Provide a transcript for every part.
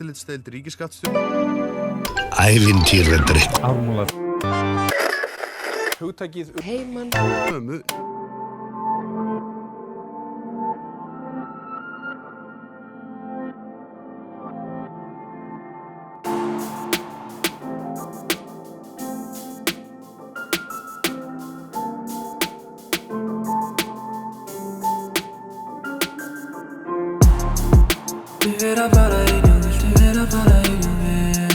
eftirlitsdeild ríkisskattstjóra. Ævintýradrykk. Ármúlar. Hugtakið Heiman. ömu. Viltu vera bara einu, viltu vera bara einu mér?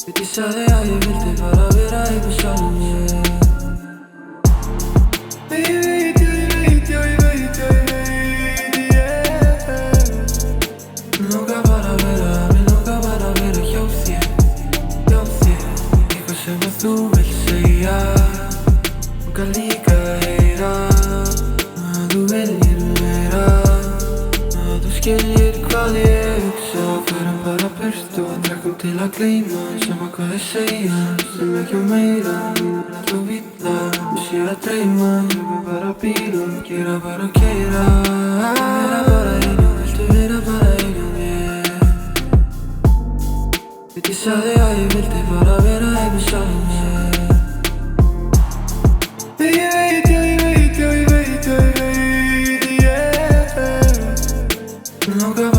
Veit ég sagði að ég vildi bara vera einu sjálfum mér. Ég veit, yeah. Mér langar bara að vera hjá þér. Eitthvað sem að þú vilt segja. Langar líka að heyra að þú viljir meira. Skiljir hvað ég hugsa, förum bara burt og drekkum til að gleyma. Sama hvað ég segja, sem ekki á meira. Ekki á villa, við sér að dreyma. Hljófum bara bílum, gera bara að keyra. Viltu vera bara einu mér? Veit ég sagði að ég vildi bara vera einu sjálfum mér. Ég veit, yeah. Mér langar